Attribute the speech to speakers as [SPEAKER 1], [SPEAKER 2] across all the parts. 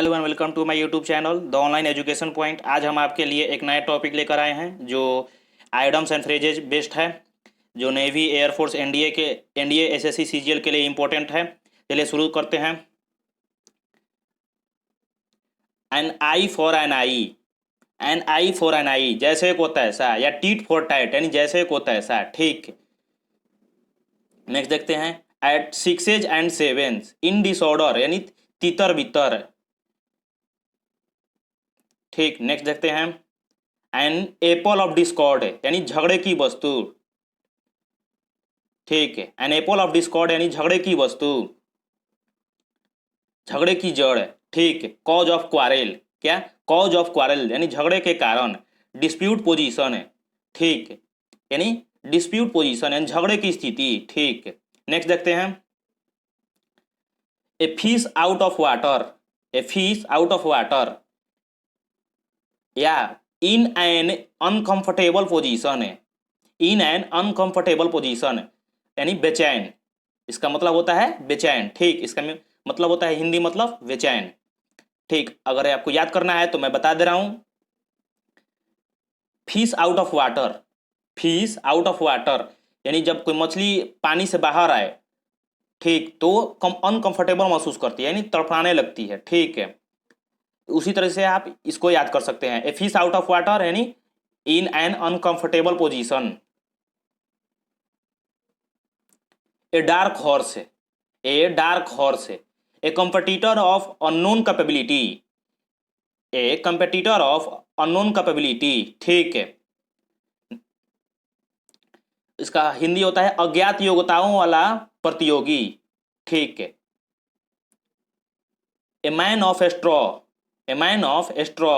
[SPEAKER 1] Hello and welcome to my YouTube channel the online education point. आज हम आपके लिए एक नया टॉपिक लेकर आए हैं जो आइडम्स एंड फ्रेजेज बेस्ड है, जो navy air force NDA SSC CGL के लिए इम्पोर्टेंट है। चलिए शुरू करते हैं। An eye for an eye, an eye for an eye, जैसे एक होता है ऐसा, या टीट फॉर टैट यानी जैसे एक होता है ऐसा। ठीक, नेक्स्ट देखते हैं। At sixes and sevens in disorder यानी तितर बितर। ठीक, नेक्स्ट देखते हैं। एन एपल ऑफ डिस्कॉर्ड यानी झगड़े की वस्तु। ठीक है, एन एपल ऑफ डिस्कॉर्ड यानी झगड़े की वस्तु, झगड़े की जड़। ठीक है, कॉज ऑफ क्वारेल, क्या? कॉज ऑफ क्वारेल यानी झगड़े के कारण। डिस्प्यूट पोजीशन है, ठीक है, यानी डिस्प्यूट पोजीशन यानी झगड़े की स्थिति। ठीक है, नेक्स्ट देखते हैं। A fish out of water, A fish out of water या इन एन अनकंफर्टेबल पोजीशन है, इन एन अनकंफर्टेबल पोजीशन यानी बेचैन। इसका मतलब होता है बेचैन। ठीक, इसका मतलब होता है हिंदी मतलब बेचैन। ठीक, अगर आपको याद करना है तो मैं बता दे रहा हूं। Fish out of water, fish out of water यानी जब कोई मछली पानी से बाहर आए, ठीक, तो अनकंफर्टेबल महसूस करती है यानी तड़पाने लगती है। ठीक है, उसी तरह से आप इसको याद कर सकते हैं। A fish out of water यानी in an uncomfortable position. A dark horse, a dark horse, a competitor of unknown capability, a competitor of unknown capability. ठीक है, इसका हिंदी होता है अज्ञात योग्यताओं वाला प्रतियोगी। ठीक है, a man of straw, a man of straw,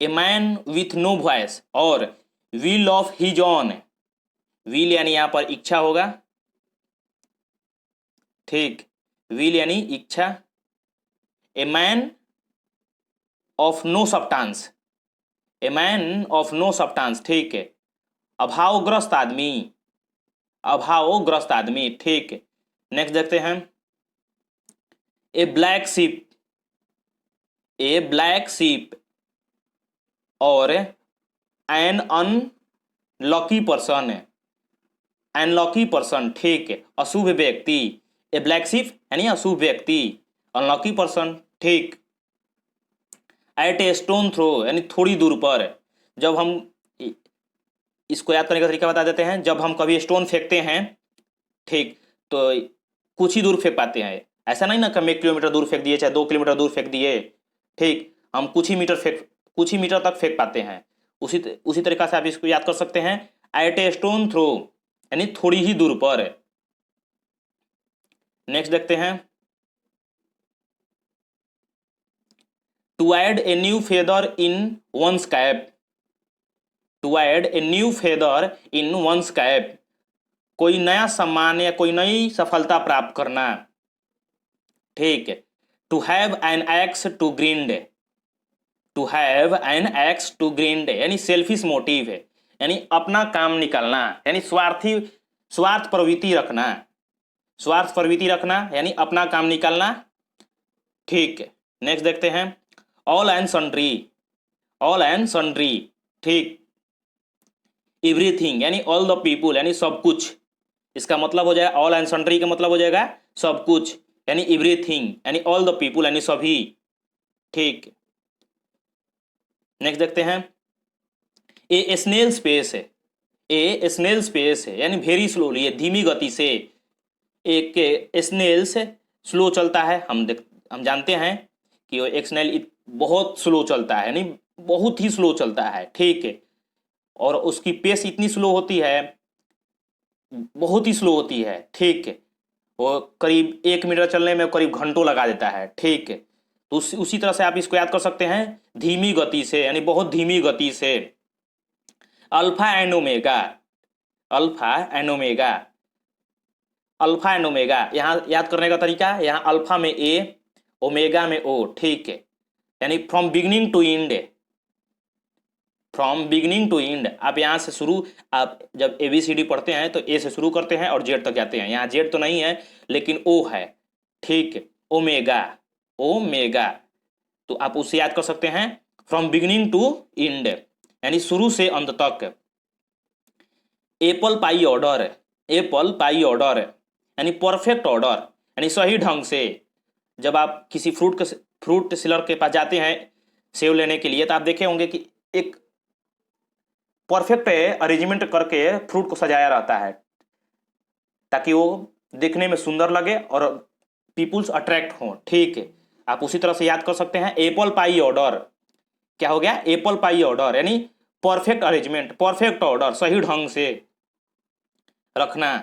[SPEAKER 1] a man with no voice और will of his own. Will यानी यहां पर इच्छा होगा। ठीक, विल यानी इच्छा। A man of no substance, a man of no substance. ठीक है, अभावग्रस्त आदमी, अभावग्रस्त आदमी। ठीक है, नेक्स्ट देखते हैं। A black sheep, a black sheep और an unlucky person, unlucky person. ठीक है, अशुभ व्यक्ति। ए ब्लैक शिप यानी अशुभ व्यक्ति, अनलकी पर्सन। ठीक, एट ए स्टोन थ्रो यानी थोड़ी दूर पर। जब हम इसको याद करने का तरीका बता देते हैं। जब हम कभी स्टोन फेंकते हैं, ठीक, तो कुछ ही दूर फेंक पाते हैं। ऐसा नहीं ना कि हम 1 किलोमीटर दूर फेंक दिए चाहे 2 किलोमीटर दूर फेंक दिए। ठीक, हम कुछ ही मीटर तक फेंक पाते हैं। उसी तरीका से आप इसको याद कर सकते हैं। एट ए स्टोन थ्रो यानी थोड़ी ही दूर पर। नेक्स्ट देखते हैं। To add a new feather in one's cap, to add a new feather in one's cap, कोई नया सम्मान या कोई नई सफलता प्राप्त करना। ठीक है, to have an axe to grind, to have an axe to grind यानी सेल्फिश मोटिव है, यानी अपना काम निकालना, यानी स्वार्थ प्रवृत्ति रखना, स्वार्थ प्रवृत्ति रखना यानी अपना काम निकालना। ठीक है, नेक्स्ट देखते हैं। All and sundry, all and sundry. ठीक, एवरीथिंग यानी ऑल द पीपुल यानी सब कुछ। इसका मतलब हो जाएगा, ऑल एंड सन्ड्री का मतलब हो जाएगा सब कुछ, यानी एवरीथिंग यानी ऑल द पीपुल यानी सभी। ठीक, नेक्स्ट देखते हैं। ए स्नेल स्पेस है, ए स्नेल स्पेस है यानी वेरी स्लोली है, धीमी गति से। एक स्नेल्स स्लो चलता है, हम जानते हैं कि वो एक स्नेल बहुत स्लो चलता है, यानी बहुत ही स्लो चलता है। ठीक है, और उसकी पेस इतनी स्लो होती है, बहुत ही स्लो होती है। ठीक है, वो करीब 1 मीटर चलने में करीब घंटों लगा देता है। ठीक है, तो उसी तरह से आप इसको याद कर सकते हैं, धीमी गति से यानी बहुत धीमी गति से। Alpha and omega, alpha and omega, alpha and omega यहाँ याद करने का तरीका, यहाँ अल्फा में ए, ओमेगा में ओ। ठीक है, यानी from beginning to end, from beginning to end, आप यहाँ से शुरू, आप जब ABCD पढ़ते हैं तो ए से शुरू करते हैं और जेड तक जाते हैं। यहाँ जेड तो नहीं है लेकिन ओ है, ठीक, ओमेगा, ओमेगा, तो आप उससे याद कर सकते हैं फ्रॉम बिगिनिंग टू एंड, यानी शुरू से अंत तक। Apple pie order, Apple pie order यानी परफेक्ट ऑर्डर, यानी सही ढंग से। जब आप किसी फ्रूट सेलर के पास जाते हैं सेब लेने के लिए तो आप देखे होंगे कि एक परफेक्ट अरेंजमेंट करके फ्रूट को सजाया रहता है ताकि वो देखने में सुंदर लगे और पीपुल्स अट्रैक्ट हों, ठीक है। आप उसी तरह से याद कर सकते हैं एप्पल पाई ऑर्डर, क्या हो गया, एप्पल पाई ऑर्डर यानी परफेक्ट अरेंजमेंट, परफेक्ट ऑर्डर, सही ढंग से रखना,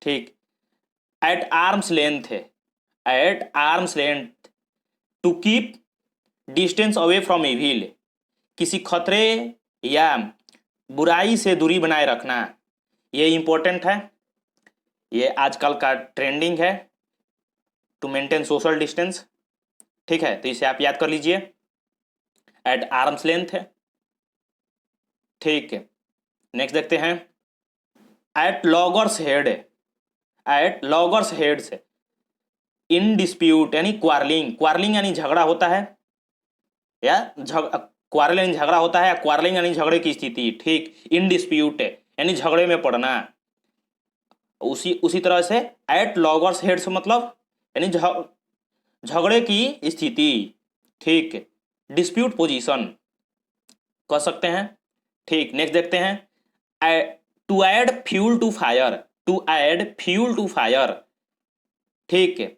[SPEAKER 1] ठीक। एट आर्म्स लेंथ है, at arm's length, to keep distance away from evil, किसी खतरे या बुराई से दूरी बनाए रखना, ये इंपॉर्टेंट है, ये आजकल का ट्रेंडिंग है, टू मेंटेन सोशल डिस्टेंस, ठीक है। तो इसे आप याद कर लीजिए, एट आर्म्स लेंथ है, ठीक है। नेक्स्ट देखते हैं, at loggerheads, at loggerheads से, इन डिस्प्यूट यानी क्वारलिंग, क्वारलिंग यानी झगड़ा होता है, या क्वारल यानी झगड़ा होता है, या क्वारलिंग यानी झगड़े की स्थिति, ठीक। इन डिस्प्यूट यानी झगड़े में पड़ना, उसी तरह से एट लॉगर्स हेड से मतलब यानी झगड़े की स्थिति, ठीक। डिस्प्यूट पोजीशन कह सकते हैं, ठीक। नेक्स्ट देखते हैं, to add fuel to fire, to add fuel to fire, ठीक है।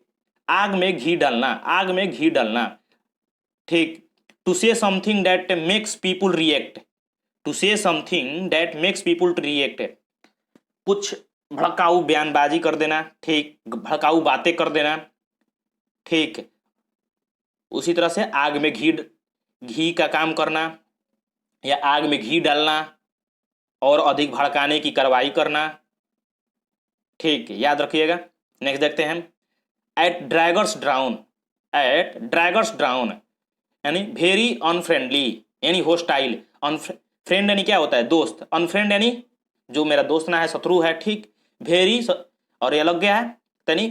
[SPEAKER 1] आग में घी डालना, आग में घी डालना, ठीक। To say something that makes people react, to say something that makes people to react, कुछ भड़काऊ बयानबाजी कर देना, ठीक, भड़काऊ बातें कर देना, ठीक। उसी तरह से आग में घी का काम करना या आग में घी डालना और अधिक भड़काने की कार्रवाई करना, ठीक, याद रखिएगा। नेक्स्ट देखते हैं, eight draggers drown, eight draggers drown यानी वेरी अनफ्रेंडली यानी होस्टाइल, फ्रेंड यानी क्या होता है, दोस्त, अनफ्रेंड यानी जो मेरा दोस्त ना है, शत्रु है, ठीक। वेरी और ये अलग गया है, यानी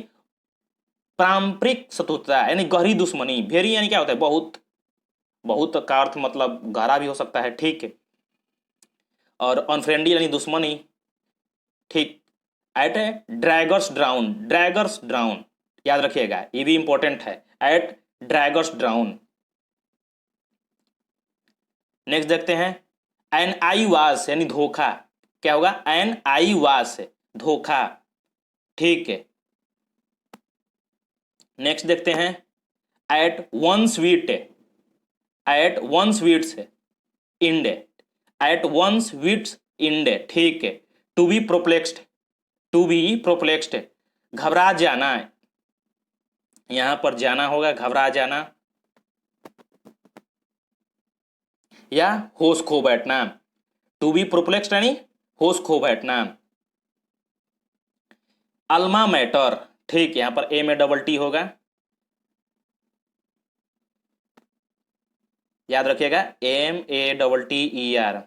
[SPEAKER 1] पारंपरिक शत्रुता यानी गहरी दुश्मनी, वेरी यानी क्या होता है, बहुत, बहुत का अर्थ मतलब गहरा भी हो सकता है, ठीक है। और अनफ्रेंडली यानी दुश्मनी, ठीक। Eight draggers drown, draggers drown याद रखिएगा, ये भी इंपॉर्टेंट है, एट ड्रैगर्स ड्राउन। नेक्स्ट देखते हैं, एन आई वास यानी धोखा, क्या होगा, एन आई वास धोखा, ठीक है। नेक्स्ट देखते हैं, at one's wit, at one's wits end, at one's wits end, ठीक है। To be perplexed, to be perplexed घबरा जाना, यहां पर जाना होगा, घबरा जाना या होश खो बैठना, टू बी प्रोप्लेक्स्ड यानी होश खो बैठना। अल्मा मैटर, ठीक, यहां पर ए में डबल टी होगा, याद रखिएगा, MATTER,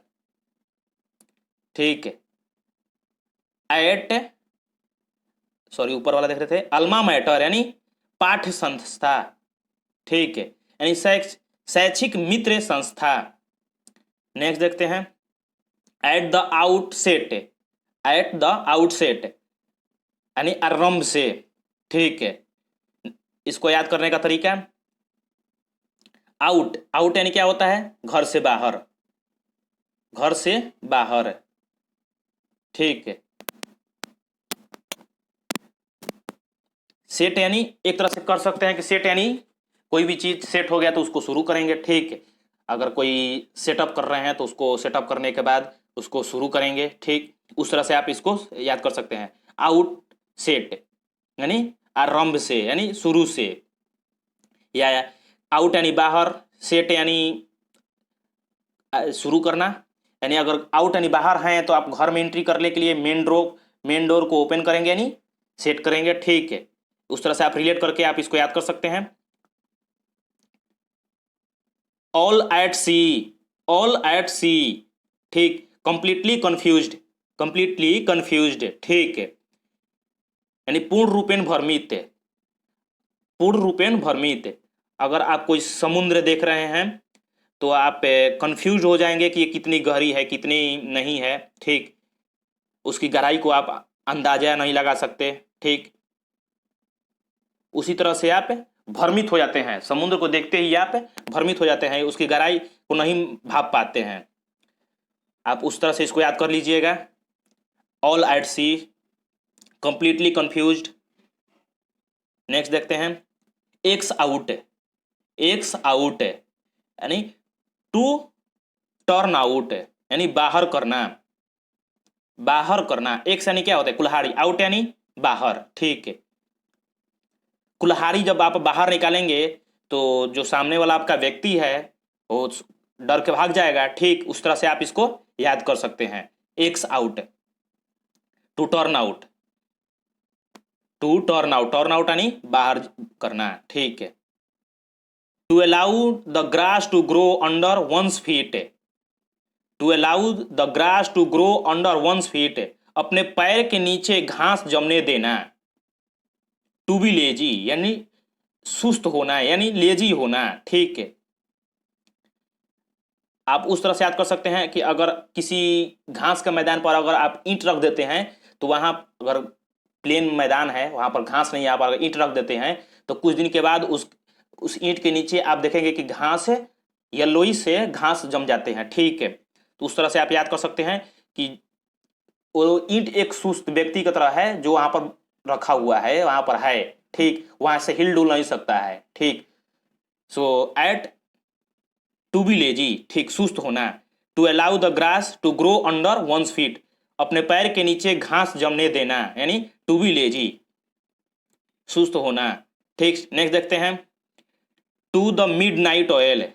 [SPEAKER 1] ठीक है। एट, सॉरी ऊपर वाला देख रहे थे, अल्मा मैटर यानी पाठ्य संस्था, ठीक है, यानी शैक्षिक मित्र संस्था। नेक्स्ट देखते हैं, at the outset, at the outset यानी आरंभ से, ठीक है। इसको याद करने का तरीका, आउट, आउट यानी क्या होता है, घर से बाहर, घर से बाहर, ठीक है। सेट यानी एक तरह से कर सकते हैं कि सेट यानी कोई भी चीज सेट हो गया तो उसको शुरू करेंगे, ठीक है। अगर कोई सेटअप कर रहे हैं तो उसको सेटअप करने के बाद उसको शुरू करेंगे, ठीक। उस तरह से आप इसको याद कर सकते हैं, आउट सेट यानी आरंभ से यानी शुरू से, या आउट यानी बाहर, सेट यानी शुरू करना, यानी अगर आउट यानी बाहर हैं तो आप घर में एंट्री करने के लिए मेन डोर को ओपन करेंगे यानी सेट करेंगे, ठीक है। उस तरह से आप रिलेट करके आप इसको याद कर सकते हैं। All at sea, all at sea, ठीक, कंप्लीटली कंफ्यूज्ड, कंप्लीटली कंफ्यूज्ड, ठीक है, यानी पूर्ण रूपेण भ्रमित, पूर्ण रूपेण भ्रमित। अगर आप कोई समुद्र देख रहे हैं तो आप कंफ्यूज हो जाएंगे कि ये कितनी गहरी है कितनी नहीं है, ठीक, उसकी गहराई को आप अंदाजा नहीं लगा सकते, ठीक। उसी तरह से आप भ्रमित हो जाते हैं, समुद्र को देखते ही आप भ्रमित हो जाते हैं, उसकी गहराई को नहीं भाप पाते हैं। आप उस तरह से इसको याद कर लीजिएगा, all at sea, completely confused. Next देखते हैं, एक्स आउट, एक्स आउट यानी टू टर्न आउट, यानी बाहर करना, बाहर करना। एक्स यानी क्या होता है, कुल्हाड़ी, आउट यानी बाहर, ठीक है। कुल्हाड़ी जब आप बाहर निकालेंगे तो जो सामने वाला आपका व्यक्ति है वो डर के भाग जाएगा, ठीक। उस तरह से आप इसको याद कर सकते हैं, axe out, to turn out, to turn out, turn out यानी बाहर करना, ठीक है। To allow the grass to grow under one's feet, to allow the grass to grow under one's feet, अपने पैर के नीचे घास जमने देना। टू बी लेजी यानी सुस्त होना, यानी लेजी होना, ठीक है। आप उस तरह से याद कर सकते हैं कि अगर किसी घास के मैदान पर अगर आप ईंट रख देते हैं तो वहां, अगर प्लेन मैदान है वहां पर घास नहीं है, आप अगर ईंट रख देते हैं तो कुछ दिन के बाद उस ईंट के नीचे आप देखेंगे कि घास येलोई से घास जम जाते हैं, ठीक है। तो उस तरह से आप याद कर सकते हैं कि वो ईंट एक सुस्त व्यक्ति की तरह है जो वहां पर रखा हुआ है, वहां पर है, ठीक, वहां से हिल डुल नहीं सकता है, ठीक। So at to be lazy, ठीक, सुस्त होना। To allow the grass to grow under one's feet, अपने पैर के नीचे घास जमने देना, यानी टू बी लेजी, सुस्त होना, ठीक। नेक्स्ट देखते हैं, to the midnight oil,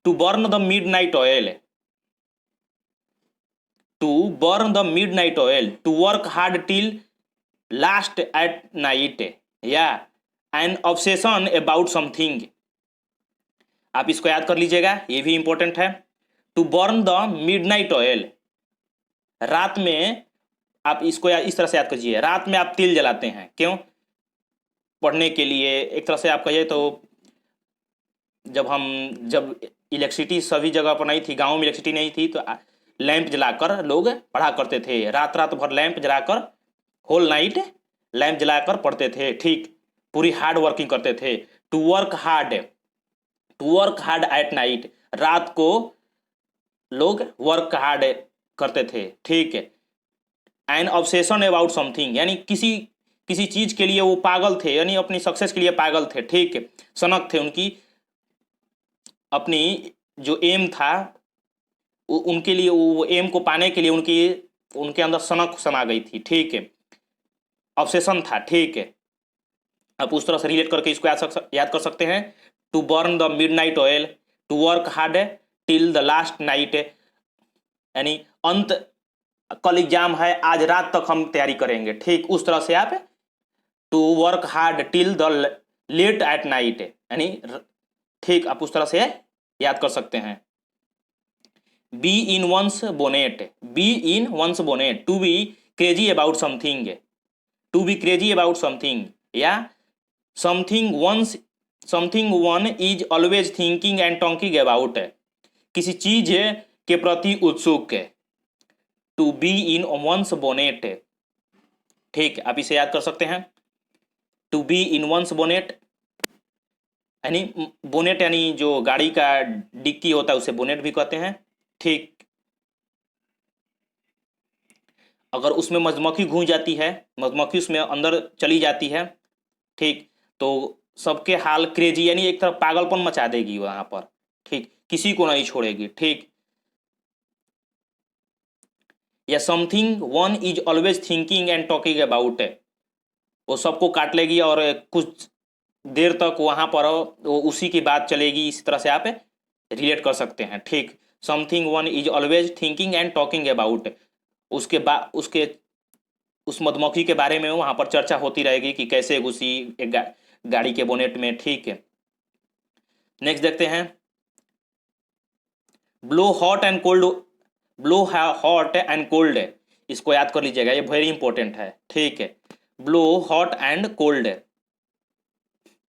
[SPEAKER 1] to burn the midnight oil, to burn the midnight oil, to work hard till last at night, या एन ऑब्सेशन अबाउट समथिंग। आप इसको याद कर लीजिएगा, ये भी इंपॉर्टेंट है। To burn the midnight oil, रात में आप इसको इस तरह से याद कीजिए, रात में आप तिल जलाते हैं, क्यों, पढ़ने के लिए। एक तरह से आप कहिए तो जब इलेक्ट्रिसिटी सभी जगह पर नहीं थी, गाँव में इलेक्ट्रिसिटी नहीं थी, तो लैंप जलाकर लोग पढ़ा करते थे, रात रात भर लैंप जलाकर, होल नाइट लैंप जलाकर पढ़ते थे, ठीक, पूरी हार्ड वर्किंग करते थे। To work hard, to work hard at night, रात को लोग वर्क हार्ड करते थे, ठीक है। एन ऑब्सेशन अबाउट समथिंग, यानी किसी किसी चीज के लिए वो पागल थे, यानी अपनी सक्सेस के लिए पागल थे, ठीक है, सनक थे, उनकी अपनी जो एम था उनके लिए, वो एम को पाने के लिए उनके अंदर सनक समा गई थी, ठीक है, ऑब्सेशन था, ठीक है। आप उस तरह से रिलेट करके इसको याद कर सकते हैं, to burn the midnight oil, to work hard till the last night, यानी अंत, कल एग्जाम है, आज रात तक हम तैयारी करेंगे, ठीक, उस तरह से आप to work hard till the late at night, यानी ठीक, आप उस तरह से याद कर सकते हैं। Bee in one's bonnet, bee in one's bonnet, to be crazy about something, to be crazy about something, या something one is always thinking and talking about, किसी चीज के प्रति उत्सुक है, to be in one's bonnet, ठीक, आप इसे याद कर सकते हैं, to be in one's bonnet, यानी बोनेट यानी जो गाड़ी का डिक्की होता है उसे बोनेट भी कहते हैं, ठीक। अगर उसमें मधुमक्खी घुस जाती है, मधुमक्खी उसमें अंदर चली जाती है, ठीक, तो सबके हाल क्रेजी, यानी एक तरफ पागलपन मचा देगी वहां पर, ठीक, किसी को नहीं छोड़ेगी, ठीक। या something one is always thinking and talking about, वो सबको काट लेगी और कुछ देर तक वहां पर वो उसी की बात चलेगी, इस तरह से आप रिलेट कर सकते हैं, ठीक। Something one is always thinking and talking about, उसके बाद उस मधुमक्खी के बारे में वहां पर चर्चा होती रहेगी कि कैसे घुसी एक गाड़ी के बोनेट में, ठीक है। नेक्स्ट देखते हैं, blow hot and cold, blow hot and cold, इसको याद कर लीजिएगा, ये वेरी इंपॉर्टेंट है, ठीक है। ब्लो हॉट एंड कोल्ड,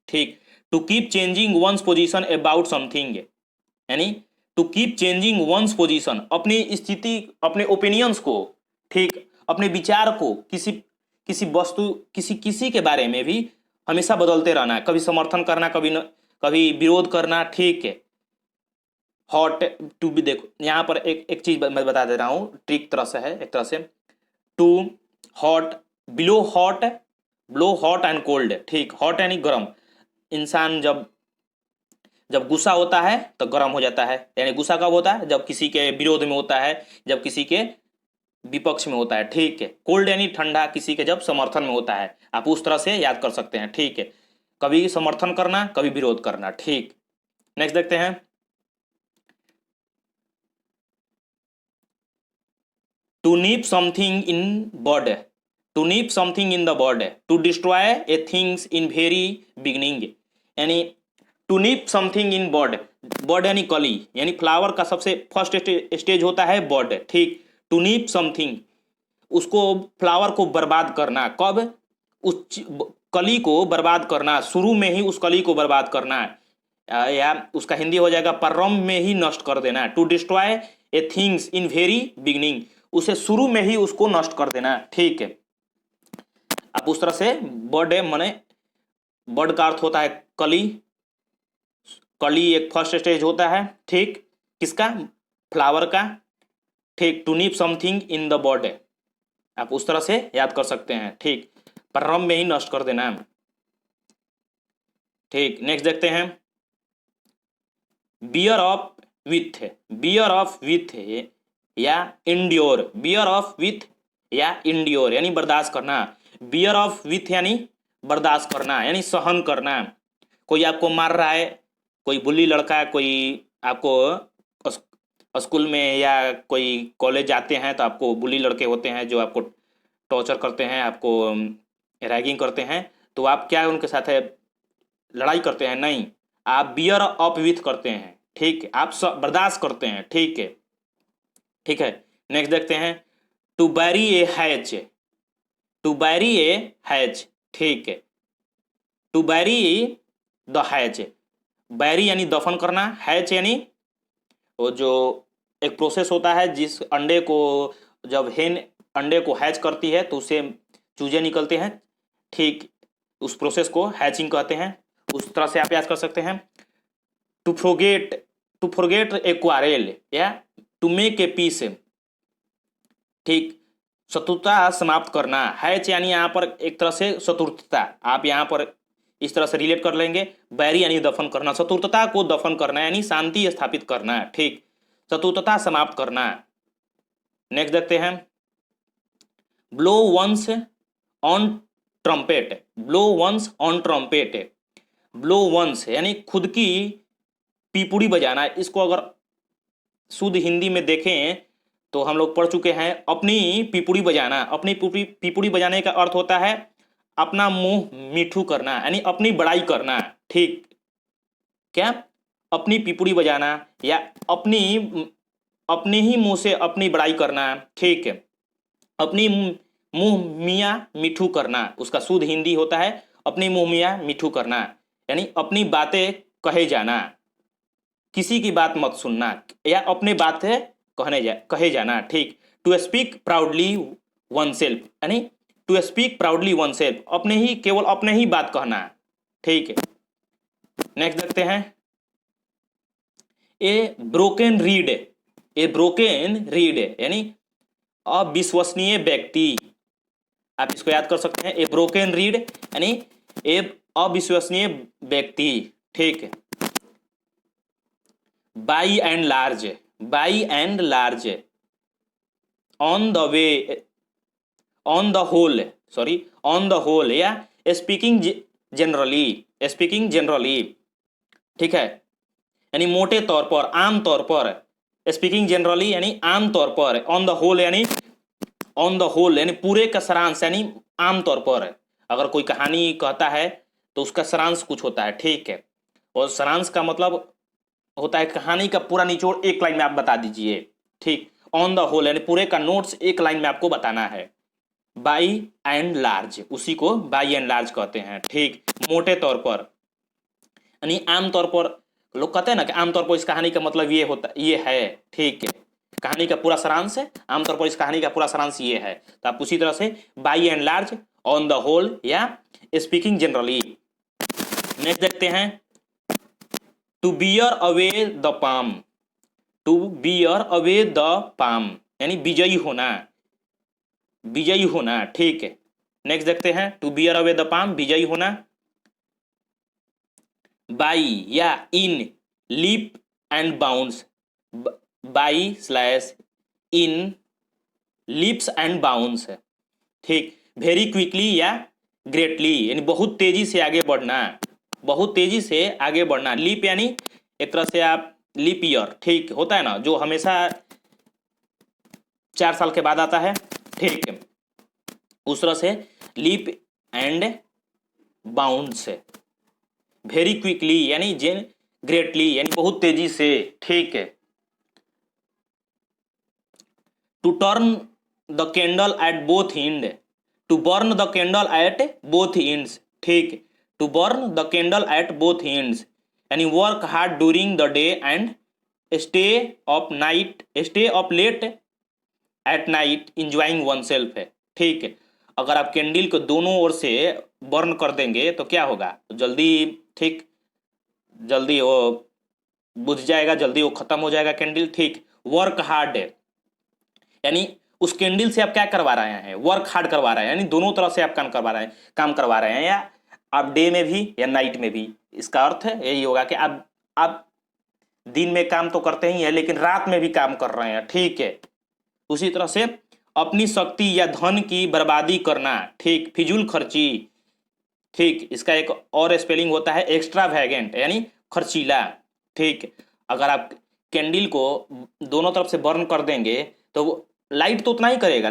[SPEAKER 1] ठीक। To keep changing one's position about something, यानी to keep changing one's position, अपनी स्थिति, अपने ओपिनियंस को, ठीक, अपने विचार को किसी किसी वस्तु, किसी के बारे में भी हमेशा बदलते रहना, कभी समर्थन करना, कभी न, कभी विरोध करना, ठीक है। हॉट टू भी, देखो यहाँ पर एक चीज मैं बता दे रहा हूँ, ट्रिक तरह से है, एक तरह से to hot, blow hot, blow hot and cold, ठीक। हॉट यानी गर्म, इंसान जब जब गुस्सा होता है तो गर्म हो जाता है, यानी गुस्सा कब होता है, जब किसी के विरोध में होता है, जब किसी के विपक्ष में होता है, ठीक है। कोल्ड यानी ठंडा, किसी के जब समर्थन में होता है, आप उस तरह से याद कर सकते हैं, ठीक है। कभी समर्थन करना, कभी विरोध करना, ठीक। नेक्स्ट देखते हैं, to nip something in bud, to nip something in the bud, to destroy a things in very beginning, यानी to nip something in bud, bud यानी कली, यानी फ्लावर का सबसे फर्स्ट स्टेज होता है बर्ड, ठीक। टू नीप समथिंग, उसको फ्लावर को बर्बाद करना, कब, कली को बर्बाद करना, शुरू में ही उस कली को बर्बाद करना, या उसका हिंदी हो जाएगा प्रारंभ में ही नष्ट कर देना। To destroy a things in very beginning, उसे शुरू में ही उसको नष्ट कर देना, ठीक है। आप उस तरह से बर्ड है, माने बर्ड का अर्थ होता है कली, कली एक फर्स्ट स्टेज होता है, ठीक, किसका, फ्लावर का, ठीक। To nip something in the bird, आप उस तरह से याद कर सकते हैं, ठीक, प्रारंभ में ही नष्ट कर देना, ठीक। नेक्स्ट देखते हैं, bear of with, bear of with या इंड्योर, बियर ऑफ विथ या इंड्योर यानी बर्दाश्त करना, बियर ऑफ विथ यानी बर्दाश्त करना, यानी सहन करना। कोई आपको मार रहा है, कोई बुल्ली लड़का है, कोई आपको स्कूल में या कोई कॉलेज जाते हैं तो आपको बुली लड़के होते हैं जो आपको टॉर्चर करते हैं, आपको रैगिंग करते हैं, तो आप क्या उनके साथ है, लड़ाई करते हैं, नहीं, आप बियर अप विथ करते हैं, ठीक, आप बर्दाश्त करते हैं, ठीक है, ठीक है। नेक्स्ट देखते हैं, to bury a hatch, to bury a hatch, ठीक है, to bury the hatch, bury यानी दफन करना, हैच यानी वो जो एक प्रोसेस होता है जिस अंडे को, जब हेन अंडे को हैच करती है तो उससे चूजे निकलते हैं, ठीक, उस प्रोसेस को हैचिंग कहते हैं, उस तरह से आप याद कर सकते हैं। टू फॉरगेट, टू फॉरगेट ए क्वारेल या टू मेक ए पीस, ठीक, शत्रुता समाप्त करना, हैच यानी यहाँ पर एक तरह से शत्रुता, आप यहाँ पर इस तरह से रिलेट कर लेंगे, बैरी यानी दफन करना, शत्रुता को दफन करना यानी शांति स्थापित करना, ठीक, शत्रुता समाप्त करना। नेक्स्ट देखते हैं, blow one's own trumpet, blow one's own trumpet, blow one's यानी खुद की पीपुड़ी बजाना, इसको अगर शुद्ध हिंदी में देखें तो हम लोग पढ़ चुके हैं, अपनी पीपुड़ी बजाना, अपनी पीपुड़ी बजाने का अर्थ होता है अपना मुंह मीठू करना, यानी अपनी बड़ाई करना, ठीक, क्या, अपनी पीपुड़ी बजाना या अपने ही मुंह से अपनी बड़ाई करना, ठीक है, अपनी मुंह मियाँ मिठू करना, उसका शुद्ध हिंदी होता है अपनी मुंह मियाँ मिठू करना, यानी अपनी बातें कहे जाना, किसी की बात मत सुनना या अपने बातें कहे जाना, ठीक। To speak proudly oneself, यानी to speak proudly oneself, अपने ही, केवल अपने ही बात कहना, ठीक है। नेक्स्ट देखते हैं, ए ब्रोकन रीड, ए ब्रोकन रीड यानी अविश्वसनीय व्यक्ति, आप इसको याद कर सकते हैं, ए ब्रोकन रीड यानी ए अविश्वसनीय व्यक्ति, ठीक है। By and large, by and large, on the way, on the whole, sorry on the whole या स्पीकिंग जनरली, स्पीकिंग जनरली, ठीक है, यानी मोटे तौर पर, आम तौर पर, स्पीकिंग जनरली यानी आम तौर पर, ऑन द होल यानी, ऑन द होल यानी पूरे का सारांश, यानी आम तौर पर, अगर कोई कहानी कहता है तो उसका सारांश कुछ होता है, ठीक है, और सारांश का मतलब होता है कहानी का पूरा निचोड़ एक लाइन में आप बता दीजिए, ठीक। ऑन द होल यानी पूरे का नोट्स एक लाइन में आपको बताना है। बाई एंड लार्ज, उसी को बाई एंड लार्ज कहते हैं, ठीक। मोटे तौर पर यानी आमतौर पर लोग कहते हैं ना कि आमतौर पर इस कहानी का मतलब ये होता ये है, ठीक है। कहानी का पूरा सारांश है, आमतौर पर इस कहानी का पूरा सारांश ये है। तो आप उसी तरह से by and large, on the whole या स्पीकिंग जनरली। नेक्स्ट देखते हैं, to bear away the palm, to bear away the palm यानी विजयी होना, विजयी होना, ठीक है। नेक्स्ट देखते हैं, to bear away the palm विजयी होना। बाई या in leap and bounds, by slash in leaps and bounds, ठीक। वेरी क्विकली या ग्रेटली यानी बहुत तेजी से आगे बढ़ना, बहुत तेजी से आगे बढ़ना। लीप यानी एक तरह से आप लीप ईयर, ठीक होता है ना जो हमेशा 4 साल के बाद आता है, ठीक है। उस तरह से leap and bounds, very quickly यानी जेन ग्रेटली यानी बहुत तेजी से, ठीक है। To turn the candle at both end, to burn the candle at both ends, ठीक। To burn the candle at both ends यानी work hard during the day and stay of night, stay of late at night enjoying oneself है, ठीक है। अगर आप candle को दोनों ओर से बर्न कर देंगे तो क्या होगा, तो जल्दी, ठीक, जल्दी वो बुझ जाएगा, जल्दी वो खत्म हो जाएगा कैंडल, ठीक। वर्क हार्ड यानी उस कैंडल से आप क्या करवा रहे हैं, वर्क हार्ड करवा रहे हैं, यानी दोनों तरफ से आप काम करवा रहे हैं, या आप डे में भी या नाइट में भी। इसका अर्थ है यही होगा कि आप दिन में काम तो करते ही हैं लेकिन रात में भी काम कर रहे हैं, ठीक है। उसी तरह से अपनी शक्ति या धन की बर्बादी करना, ठीक, फिजूल खर्ची, ठीक। इसका एक और स्पेलिंग होता है एक्स्ट्रा वैगेंट यानी खर्चीला, ठीक। अगर आप कैंडल को दोनों तरफ से बर्न कर देंगे तो वो लाइट तो उतना ही करेगा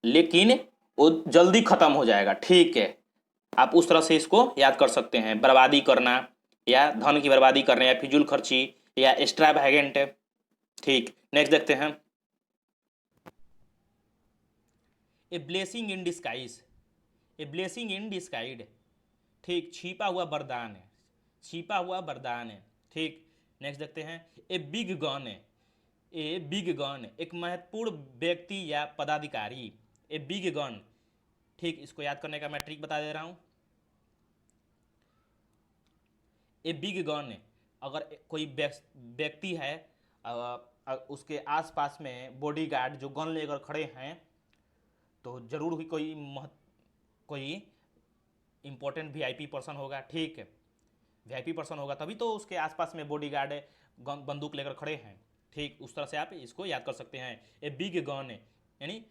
[SPEAKER 1] लेकिन वो जल्दी खत्म हो जाएगा, ठीक है। आप उस तरह से इसको याद कर सकते हैं, बर्बादी करना या धन की बर्बादी करना या फिजूल खर्ची या एक्स्ट्रा वैगेंट, ठीक। नेक्स्ट देखते हैं, a blessing in disguise, a blessing in disguised, ठीक, छिपा हुआ वरदान है, छिपा हुआ वरदान है, ठीक। नेक्स्ट देखते हैं, ए बिग गन है, ए बिग गन एक महत्वपूर्ण व्यक्ति या पदाधिकारी, ए बिग गन, ठीक। इसको याद करने का मैं ट्रिक बता दे रहा हूं। ए बिग गन अगर कोई व्यक्ति है, उसके आसपास में बॉडीगार्ड जो गन लेकर खड़े हैं तो जरूर ही कोई इंपॉर्टेंट वीआईपी पर्सन होगा, ठीक है। वीआईपी पर्सन होगा तभी तो उसके आसपास में बॉडीगार्ड बंदूक लेकर खड़े हैं, ठीक। उस तरह से आप इसको याद कर सकते हैं। ए बिग गन यानी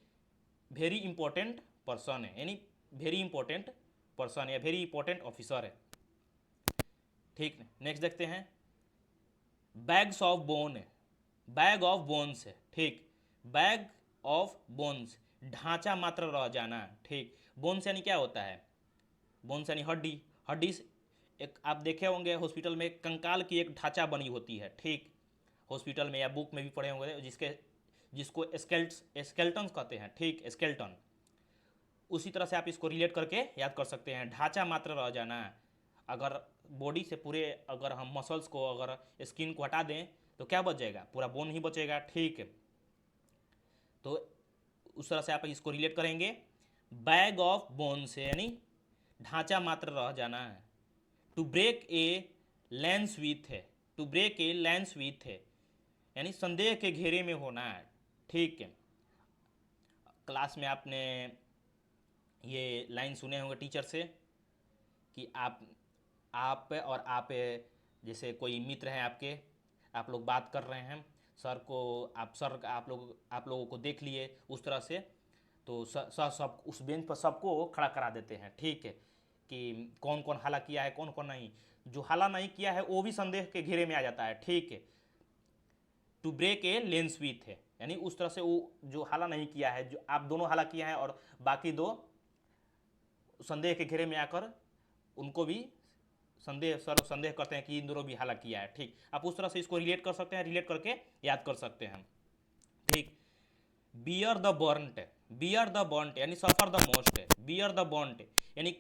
[SPEAKER 1] वेरी इंपॉर्टेंट पर्सन है, यानी वेरी इंपॉर्टेंट पर्सन या वेरी इंपॉर्टेंट ऑफिसर है, ठीक। नेक्स्ट देखते हैं, bags of bone, bag of bones है, ठीक। बैग ऑफ बोन्स ढांचा मात्र रह जाना, ठीक। बोन्स यानी क्या होता है, बोन्स यानी हड्डी, हड्डी एक आप देखे होंगे हॉस्पिटल में कंकाल की एक ढांचा बनी होती है, ठीक। हॉस्पिटल में या बुक में भी पढ़े होंगे जिसको स्केल्टन कहते हैं, ठीक, स्केल्टन। उसी तरह से आप इसको रिलेट करके याद कर सकते हैं, ढांचा मात्र रह जाना। अगर बॉडी से पूरे अगर हम मसल्स को अगर स्किन को हटा दें तो क्या बच जाएगा, पूरा बोन ही बचेगा, ठीक। तो उस तरह से आप इसको रिलेट करेंगे, बैग ऑफ बोन से यानी ढांचा मात्र रह जाना है। To break a lance with है, to break a lance with है यानी संदेह के घेरे में होना है, ठीक है। क्लास में आपने ये लाइन सुने होंगे टीचर से कि आप और आप जैसे कोई मित्र हैं आपके, आप लोग बात कर रहे हैं, सर आप लोगों को देख लिए उस तरह से, तो सर सब उस बेंच पर सबको खड़ा करा देते हैं, ठीक है, कि कौन कौन हल्ला किया है कौन कौन नहीं। जो हल्ला नहीं किया है वो भी संदेह के घेरे में आ जाता है, ठीक है। To break a lance with है यानी उस तरह से वो जो हल्ला नहीं किया है, जो आप दोनों हल्ला किया है और बाकी दो संदेह के घेरे में आकर उनको भी संदेह करते हैं कि इन दोनों भी हला किया है। ठीक, आप उस तरह से इसको रिलेट कर सकते हैं, रिलेट करके याद कर सकते हैं। ठीक, bear the brunt, bear the brunt यानी suffer the most, bear the brunt यानी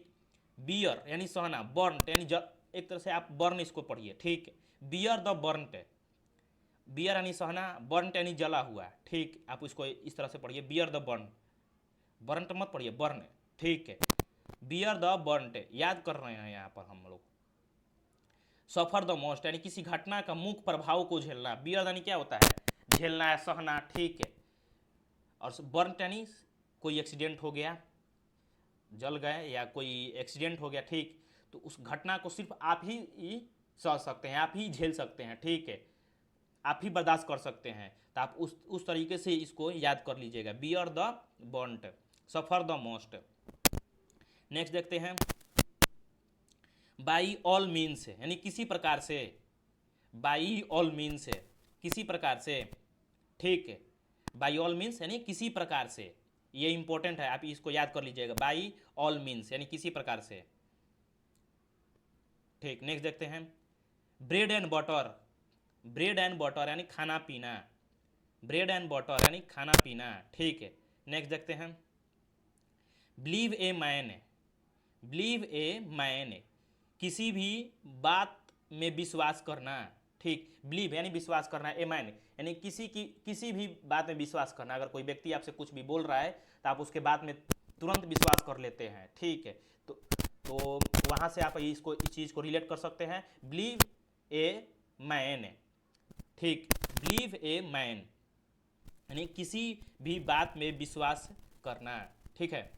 [SPEAKER 1] बियर यानी सहना, बर्नट यानी एक तरह से आप बर्न इसको पढ़िए। ठीक, बियर द बर्नट, बियर यानी सहना, बर्नट यानी जला हुआ। ठीक, आप इसको इस तरह से पढ़िए, बियर द बर्न, बर्नट मत पढ़िए, बर्न। ठीक है, बियर द बर्नट याद कर रहे हैं यहाँ पर हम लोग। सफर द मोस्ट यानी किसी घटना का मुख्य प्रभाव को झेलना, बियर यानी क्या होता है, झेलना है, सहना। ठीक है, और बर्न यानी कोई एक्सीडेंट हो गया, जल गए या कोई एक्सीडेंट हो गया। ठीक, तो उस घटना को सिर्फ आप ही सह सकते हैं, आप ही झेल सकते हैं। ठीक है, आप ही बर्दाश्त कर सकते हैं। तो आप उस तरीके से इसको याद कर लीजिएगा, beer the burnt, suffer the most. Next देखते हैं, बाई ऑल मीन्स यानी किसी प्रकार से, बाई ऑल मीन्स किसी प्रकार से। ठीक है, बाई ऑल मीन्स यानी किसी प्रकार से, ये इंपॉर्टेंट है, आप इसको याद कर लीजिएगा, बाई ऑल मीन्स यानी किसी प्रकार से। ठीक, नेक्स्ट देखते हैं, bread and butter, bread and butter यानी खाना पीना, ब्रेड एंड बटर यानी खाना पीना। ठीक है, नेक्स्ट देखते हैं, believe a man, believe a man किसी भी बात में विश्वास करना। ठीक, बिलीव यानी विश्वास करना, ए मैन यानी किसी भी बात में विश्वास करना। अगर कोई व्यक्ति आपसे कुछ भी बोल रहा है तो आप उसके बात में तुरंत विश्वास कर लेते हैं। ठीक है, तो वहाँ से आप इस चीज़ को रिलेट कर सकते हैं, बिलीव ए मैन। ठीक, बिलीव ए मैन यानी किसी भी बात में विश्वास करना। ठीक है,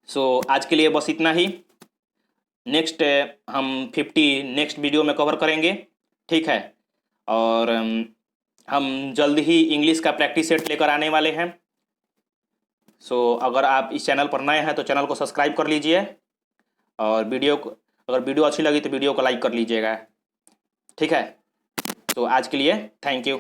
[SPEAKER 1] सो आज के लिए बस इतना ही। नेक्स्ट हम 50 नेक्स्ट वीडियो में कवर करेंगे। ठीक है, और हम जल्द ही इंग्लिश का प्रैक्टिस सेट लेकर आने वाले हैं। सो अगर आप इस चैनल पर नए हैं तो चैनल को सब्सक्राइब कर लीजिए, और अगर वीडियो अच्छी लगी तो वीडियो को लाइक कर लीजिएगा। ठीक है, तो आज के लिए थैंक यू।